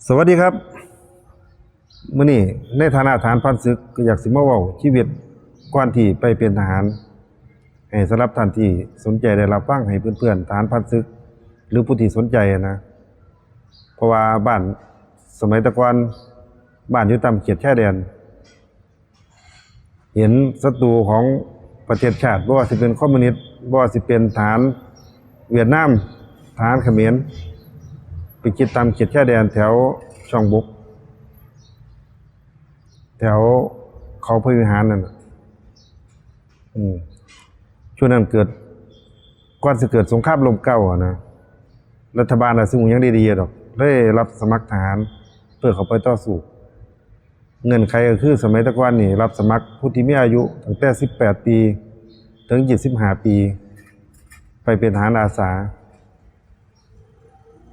สวัสดีครับมื้อนี้ในฐานะทหารพันศึกก็อยากสิมาเว้าชีวิตก่อนที่ไปเป็นทหารให้สำหรับท่านที่สนใจได้รับฟังให้เพื่อนๆทหารพันศึกหรือผู้ที่สนใจนะเพราะว่าบ้านสมัยแตะก่อนบ้านอยู่ตามเขตชายแดนเห็นศัตรูของประเทศชาติบ่ว่าสิเป็นคอมมิวนิสต์บ่ว่าสิเป็นทหารเวียดนามทหารเขมรไปคิดตามเขตชายแดนแถวช่องบกแถวเขาพระวิหารนั่นน่ะช่วงนั้นเกิดก่อนสิเกิดสงครามลมเก่าอ่ะนะรัฐบาลน่ะซึ่งยังดีๆดอกได้รับสมัครทหารเพื่อเข้าไปต่อสู้เงื่อนไขก็คือสมัยแตะก่อนนี่รับสมัครผู้ที่มีอายุตั้งแต่18ปีถึง25ปีไปเป็นทหารอาสา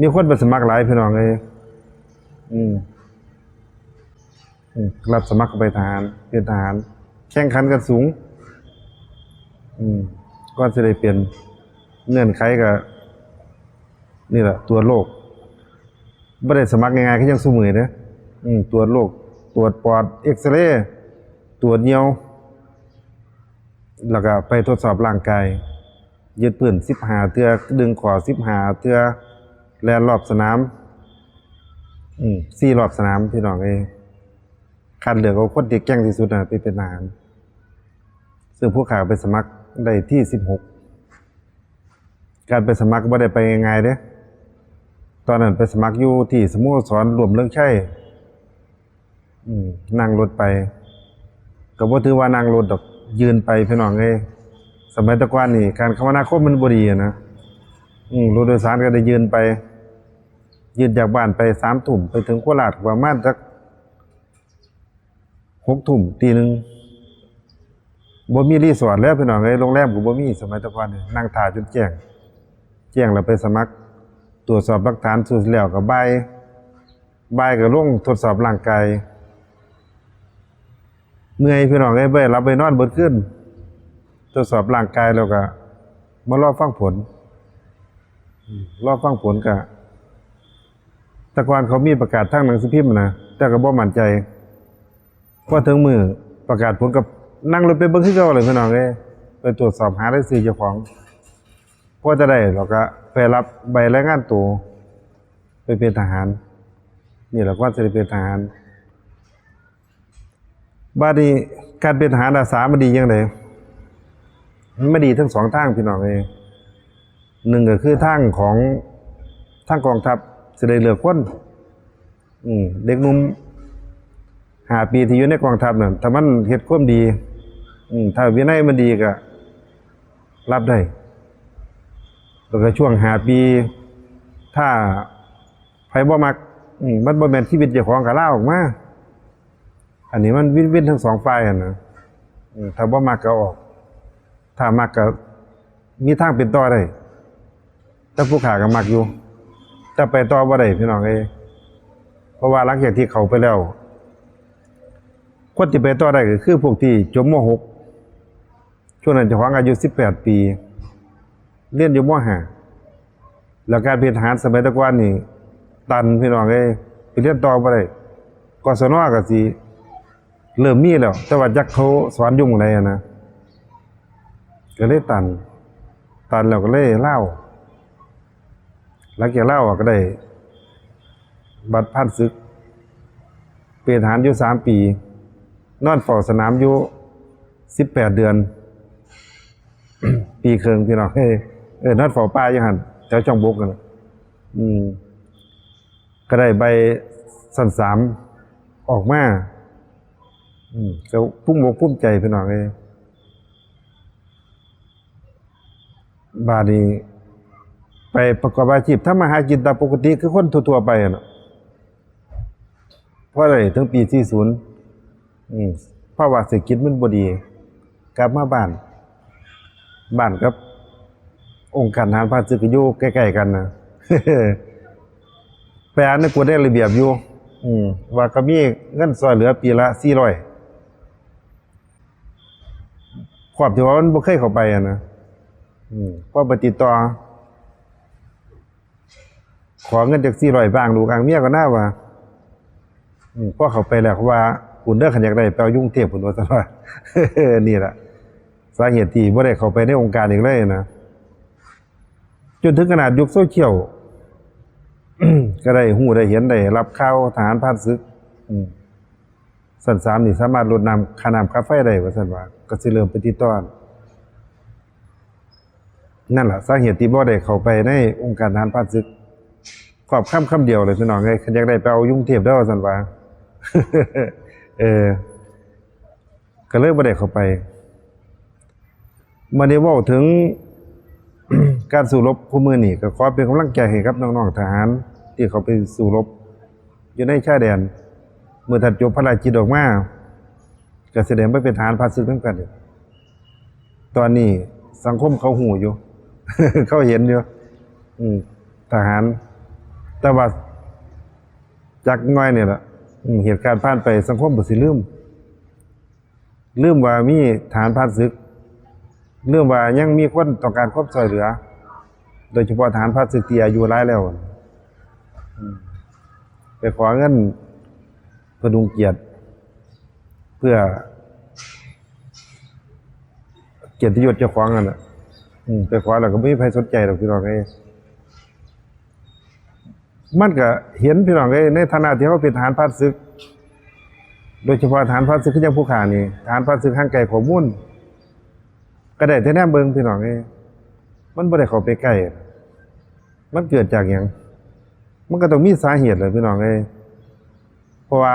มีคนไปสมัครหลายพี่น้องเอ้ยรับสมัครไปทหารเป็นทหารแข่งขันกันสูงก็จะได้เป็นเงื่อนไขกับนี่แหละตรวจโรคไม่ได้สมัครง่ายๆก็ยังสู้มือนะตรวจโรคตรวจปอดเอ็กซเรย์ตรวจเหนียวแล้วก็ไปทดสอบร่างกายยืดปืน15เทื่อดึงขอ15เทื่อแล่นรอบสนาม4รอบสนามพี่น้องเอ้ยคัดเลือกเอาคนที่เก่งที่สุดไปเป็นทหารซึ่งผู้ข่าวไปสมัครได้ที่16การไปสมัครบ่ได้ไปง่ายๆเด้ตอนนั้นไปสมัครอยู่ที่สโมสรรวมเรื่องชัยนั่งรถไปก็บ่ถือว่านั่งรถดอกยืนไปพี่น้องเอ้ยสมัยแตะก่อนนี่การคมนาคมมันบ่ดีนะรถโดยสารก็ได้ยืนไปยืนจากบ้านไป3 ทุ่มไปถึงโคราชประมาณสัก6 ทุ่มตี 1บ่มีรีสอร์ทแล้วพี่น้องเอ้ยโรงแรมก็บ่มีสมัยแตะก่อนนี่นั่งท่าจนแจ้งแล้วไปสมัครตรวจสอบหลักฐานสุดแล้วก็บ่ายก็ลงทดสอบร่างกายเมื่อยพี่น้องเอ้ยบ่ได้หลับไปนอนเบิดคืนทดสอบร่างกายแล้วก็มารอฟังผลรอฟังผลก็แต่ก่อนเขามีประกาศทางหนังสือพิมพ์นะแต่ก็บ่มั่นใจพอถึงมื้อประกาศผลก็นั่งรถไปเบิ่งคือเก่าเลยพี่น้องเอ้ยไปตรวจสอบหารายชื่อเจ้าของพอจะได้เราก็ไปรับใบรายงานตัวไปเป็นทหารนี่แหละว่าจะได้เป็นทหารบัดนี้การเป็นทหารอาสามันดีจังได๋มันไม่ดีทั้ง2ทางพี่น้องเอ้ยหนึ่งก็คือทางของทางกองทัพสิได้เลือกคนเด็กหนุ่ม5 ปีที่อยู่ในกองทัพนั่นถ้ามันเฮ็ดความดีถ้าวินัยมันดีก็รับได้แล้วก็ช่วง5 ปีถ้าไผบ่มักมันบ่แม่นชีวิตเจ้าของก็ลาออกมาอันนี้มันวินทั้ง2ฝ่ายหั่นนะถ้าบ่มักก็ออกถ้ามักก็มีทางเป็นต่อได้แต่ผู้ข้าก็มักอยู่แต่ไปต่อบ่ได้พี่น้องเอ้ยเพราะว่าหลังจากที่เข้าไปแล้วคนที่ไปต่อได้ก็คือพวกที่จบม.6 ช่วงนั้นเจ้าของอายุ18 ปีเรียนอยู่ม.5 แล้วการเป็นทหารสมัยแตะก่อนนี่ตันพี่น้องเอ้ยไปเรียนต่อบ่ได้กศนก็สิเริ่มมีแล้วแต่ว่าจักเขาสอนอยู่หม้องใดนะก็เลยตันแล้วก็เลยลาหลังจากลาก็ได้บัตรพันศึกเป็นทหารอยู่3 ปีนอนเฝ้าสนามอยู่18 เดือน ปีครึ่งพี่น้องนอนเฝ้าป่าอยู่หั่นแถวช่องบกนั่นก็ได้ใบสั้น3ออกมาก็ภูมิอกภูมิใจพี่น้องบาดนี้ไปประกอบอาชีพทำมาหากินตามปกติคือคนทั่วๆไปน่ะเพราะอะไรถึงปี40ภาวะเศรษฐกิจมันบ่ดีกลับมาบ้านกับองค์การทหารผ่านศึกก็อยู่ใกล้ๆกันนะ ไปอ่านในกฎระเบียบอยู่ว่าก็มีเงินช่วยเหลือปีละ400ความที่ว่ามันบ่เคยเข้าไปนะพอไปติดต่อขอเงินจาก400บ้างลูกอ้างเมียก็น่าว่า พอเขาไปแล้วเขาว่าคุณเด้อขันอยากได้ไปเอายุ่งเทียบคุณว่าซั่นว่า นี่ล่ะสาเหตุที่บ่ได้เข้าไปในองค์การอีกเลยนะจนถึงขนาดยุคโซเชียล ก็ได้ฮู้ได้เห็นได้รับข่าวทหารผ่านศึกสั้น3นี่สามารถลดน้ำค่าน้ำค่าไฟได้ว่าซั่นว่าก็สิเริ่มไปติดต่อนั่นล่ะสาเหตุที่บ่ได้เข้าไปในองค์การทหารผ่านศึกครอบคำเดียวเลยพี่น้องเอ้ยคันอยากได้ไปเอายุ่งเทียบเด้อว่าซั่นว่า เออก็เลยบ่ได้เข้าไปมาได้เว้าถึง การสู้รบคู่มือนี่ก็ขอเป็นกำลังใจให้กับน้องๆทหารที่เขาไปสู้รบอยู่ในชายแดนเมื่อท่านจบภารกิจออกมาก็แสดงว่าเป็นทหารผ่านศึกนำกันอยู่ตอนนี้สังคมเขาฮู้อยู่ เขาเห็นอยู่ทหารแต่ว่าจักหน่อยนี่ล่ะเหตุการณ์ผ่านไปสังคมบ่สิลืมว่ามีทหารผ่านศึกลืมว่ายังมีคนต้องการความช่วยเหลือโดยเฉพาะทหารผ่านศึกที่อายุหลายแล้วไปขอเงินพดุงเกียรติเพื่อเกียรติยศเจ้าของนั่นน่ะไปขอแล้วก็บ่มีใครสนใจหรอกพี่น้องเอ้ยมันก็เห็นพี่น้องเอ้ยในฐานะที่เขาเป็นทหารผ่านศึกโดยเฉพาะทหารผ่านศึกคือจังผู้ข้านี่ทหารผ่านศึกห่างไกลข้อมูลก็ได้แต่แนมเบิ่งพี่น้องเอ้ยมันบ่ได้เข้าไปใกล้มันเกิดจากหยังมันก็ต้องมีสาเหตุแหละพี่น้องเอ้ยเพราะว่า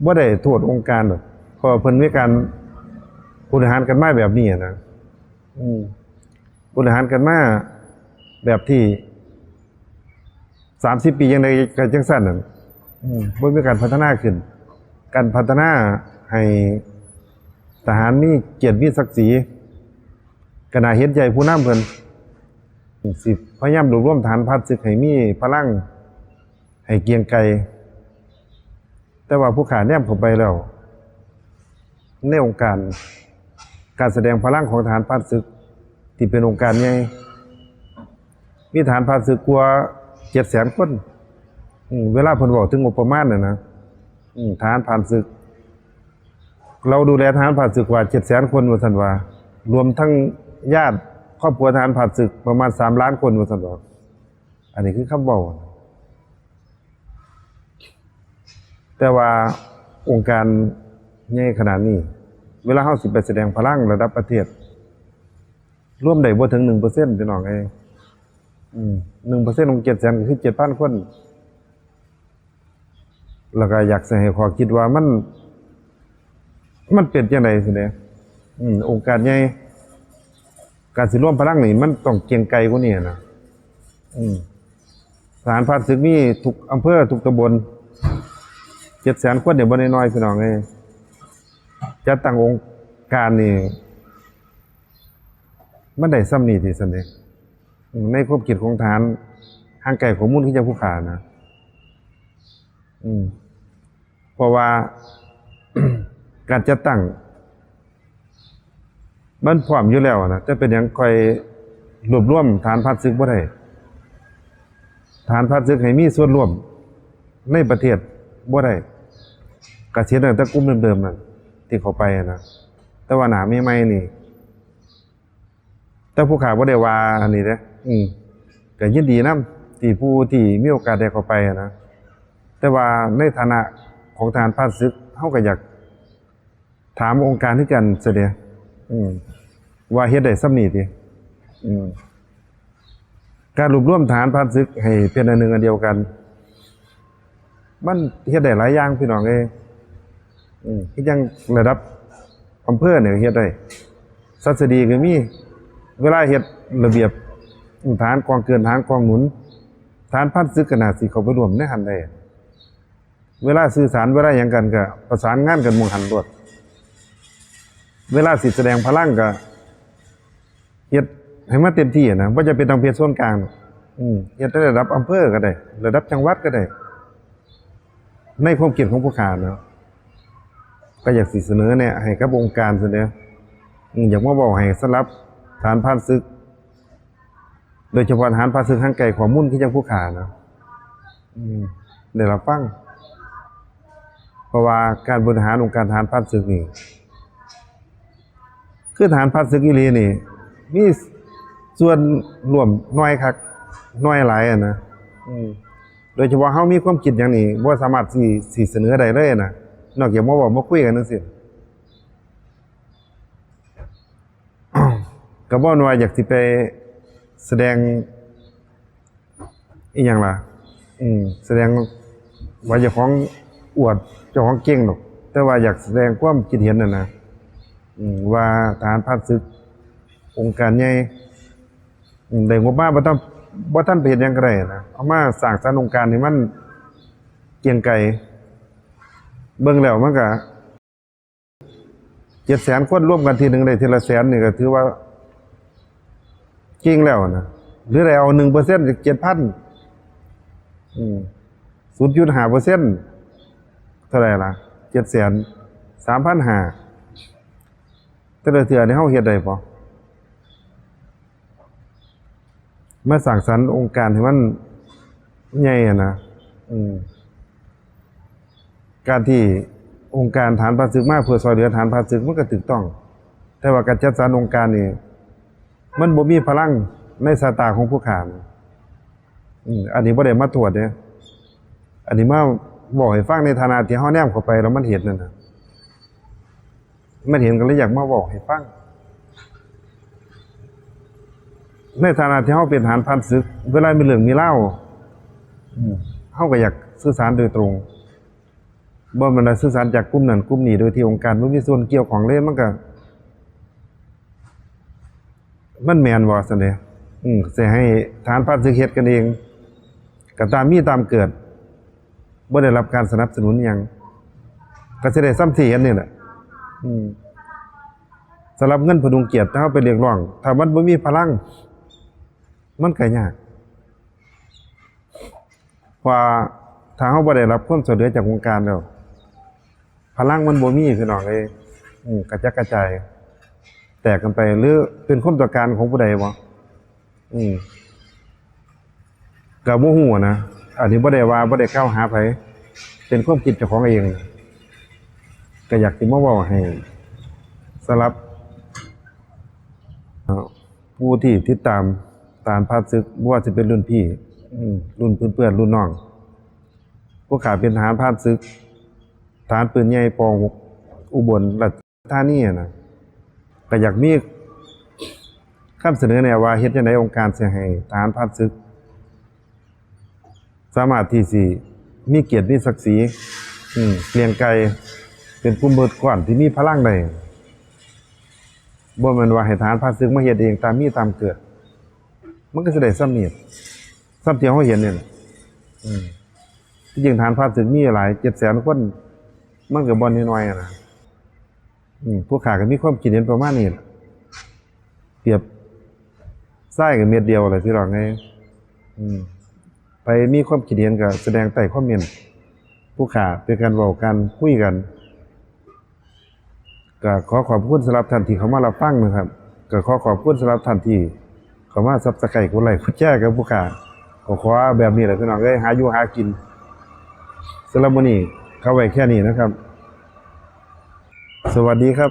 บ่ได้โทษองค์การดอกเพราะเพิ่นมีการบริหารกันมาแบบนี้นะบริหารกันมาแบบที่30ปียังไดก็จังซั่นน่ะบ่มีการพัฒนาขึ้นการพัฒนาให้ทหารมีเกียรติมีศักดิ์ศรีก็น่าเห็นใจผู้นำเพิ่นสิพยายามรวบรวมฐานผ่านศึกให้มีพลังให้เกรียงไกรแต่ว่าผู้ขาแนมเข้าไปแล้วในองค์การแสดงพลังของฐานผ่านศึกที่เป็นองค์การใหญ่มีฐานผ่านศึกกว่า 700,000 คนเวลาเพิ่นเว้าถึงงบประมาณน่ะนะฐานผ่านศึกเราดูแลทหารผ่านศึกกว่า 700,000 คนว่าซั่นว่ารวมทั้งญาติครอบครัวทหารผ่านศึกประมาณ3ล้านคนว่าซั่นว่าอันนี้คือคำเว้าแต่ว่าองค์การใหญ่ขนาดนี้เวลาเฮาสิไปแสดงพลังระดับประเทศรวมได้บ่ถึง 1% พี่น้องเอ้ย1% ของ 700,000 ก็คือ 7,000 คนแล้วก็อยากสิให้ข้อคิดว่ามันเป็นจังได๋สิเด้องค์การใหญ่การสิรวมพลังนี่มันต้องเกรียงไกรกว่านี้นะทหารผ่านศึกมีทุกอำเภอทุกตำบล 700,000 คนเนี่ยบ่น้อยๆพี่น้องเอ้ยจัดตั้งองค์การนี่มันได้ส่ำนี้ที่ซั่นเด้ในความคิดของทหารห่างไกลข้อมูลคือจังผู้ข้านะเพราะว่า การจัดตั้งมันพร้อมอยู่แล้วนะแต่เป็นหยังค่อยรวบรวมฐานผ่านศึกบ่ได้ฐานผ่านศึกให้มีส่วนร่วมในประเทศบ่ได้ก็เสียตั้งแต่กลุ่มเดิมๆนั่นที่เขาไปนะแต่ว่าหน้าใหม่ๆนี่แต่ผู้ข้าบ่ได้ว่าอันนี้เด้ก็ยินดีนำที่ผู้ที่มีโอกาสได้เข้าไปนะแต่ว่าในฐานะของทหารผ่านศึกเฮาก็อยากถามองค์การคือกันซะเด้ว่าเฮ็ดได้ส่ำนี้ติการรวบรวมฐานผ่านศึกให้เป็นอันหนึ่งอันเดียวกันมันเฮ็ดได้หลายอย่างพี่น้องเอ้ยคือจังระดับอำเภอเนี่ยเฮ็ดได้ศัสดีก็มีเวลาเฮ็ดระเบียบฐานกองเกินฐานกองหนุนฐานผ่านศึกก็น่าสิเข้าไปร่วมในหันได้เวลาสื่อสารเวลาหยังกันก็ประสานงานกันหมู่หันโลดเวลาสิแสดงพลังก็เฮ็ดให้มันเต็มที่นะบ่จะเป็นต้องเฮ็ดส่วนกลางเฮ็ดระดับอำเภอก็ได้ระดับจังหวัดก็ได้ในความคิดของผู้ข้าเนาะก็อยากสิเสนอแนะให้กับองค์การซะเด้อยากมาเว้าให้สำหรับฐานผ่านศึกโดยเฉพาะฐานผ่านศึกห่างไกลข้อมูลคือจังผู้ข้านะได้รับฟัง เพราะว่าการบริหารองค์การทหารผ่านศึกนี่คือทหารผ่านศึกอีหลีนี่มีส่วนร่วมน้อยคักน้อยหลายอะนะโดยเฉพาะเฮามีความคิดอย่างนี้บ่สามารถสิเสนอได้เลยนะนอกจากมาเว้ามาคุยกันจังซี่ ก็บ่ว่าอยากสิไปแสดงอีหยังล่ะแสดงว่าเจ้าของอวดเจ้าของเก่งดอกแต่ว่าอยากแสดงความคิดเห็นนั่นนะว่าทหารผ่านศึกองค์การใหญ่ได้งบมาบ่ทันไปเฮ็ดหยังก็ได้นะเอามาสร้างสรรค์องค์การให้มันเกรียงไกรเบิ่งแล้วมันก็700,000 คนร่วมกันทีหนึงได้ทีละแสนนี่ก็ถือว่าเก่งแล้วนะหรือได้เอา 1% จาก 7,000 0.5% เท่าไหร่ล่ะ 700,000 3,500 แต่ละเทื่อนี่เฮาเฮ็ดได้บ่มาสร้างสรรค์องค์การให้มันใหญ่อะนะการที่องค์การฐานผ่านศึกมาเพื่อช่วยเหลือฐานผ่านศึกมันก็ถูกต้องแต่ว่าการจัดสรรองค์การนี่มันบ่มีพลังในสายตาของผู้ข้าอันนี้บ่ได้มาตรวจเด้อันนี้มาบอกให้ฟังในฐานะที่เฮาแนมเข้าไปแล้วมันเห็นนั่นน่ะมันเห็นก็เลยอยากมาบอกให้ฟังในฐานะที่เฮาเป็นทหารผ่านศึกเวลามีเรื่องมีราวเฮาก็อยากสื่อสารโดยตรงบ่แม่นว่าสื่อสารจากกลุ่มนั้นกลุ่มนี้โดยที่องค์การบ่มีส่วนเกี่ยวข้องเลยมันก็มันแม่นบ่ซั่นเด้สิให้ทหารผ่านศึกเฮ็ดกันเองก็ตามมีตามเกิดบ่ได้รับการสนับสนุนหยังก็สิได้ซ้ำที่เห็นนี่แหละสำหรับเงินพดุงเกียรติถ้าเฮาไปเรียกร้องถ้ามันบ่มีพลังมันก็ยากว่าถ้าเฮาบ่ได้รับความช่วยเหลือจากองค์การแล้วพลังมันบ่มีพี่น้องเอ้ยกระจัดกระจายแตกกันไปหรือเป็นความต้องการของผู้ใดบ่ก็บ่ฮู้นะอันนี้บ่ได้ว่าบ่ได้กล่าวหาไผเป็นความคิดเจ้าของเองก็อยากสิมาเว้าให้สำหรับผู้ที่ติดตามทหารผ่านศึกบ่ว่าสิเป็นรุ่นพี่รุ่นเพื่อนๆรุ่นน้องพวกข้าเป็นทหารผ่านศึกทหารปืนใหญ่ป6อุบลราชธานีน่ะก็อยากมีคำเสนอแนะว่าเฮ็ดจังได๋องค์การสิให้ทหารผ่านศึกสามารถที่สิมีเกียรติมีศักดิ์ศรีเกรียงไกรเป็นกลุ่มเบิดก้อนที่มีพลังได้บ่แม่นว่าให้ทหารผ่านศึกมาเฮ็ดเองตามมีตามเกิดมันก็สิได้ซ้ำนี้ซ้ำที่เฮาเห็นนี่แหละที่จริงฐานผ่านศึกมีหลาย 700,000 คนมันก็บ่น้อยๆนะพวกข้าก็มีความคิดเห็นประมาณนี้ล่ะเปรียบทรายกับเม็ดเดียวเลยพี่น้องไงไปมีความคิดเห็นก็แสดงใต้คอมเมนต์ผู้ข้าเป็นการเว้ากันคุยกันก็ขอขอบคุณสำหรับท่านที่เข้ามารับฟังนะครับก็ขอขอบคุณสำหรับท่านที่เข้ามา Subscribe กดไลค์กดแชร์กับผู้ข้าก็ขอแบบนี้แหละพี่น้องเอ้ยหาอยู่หากินสำหรับมื้อนี้เข้าไว้แค่นี้นะครับสวัสดีครับ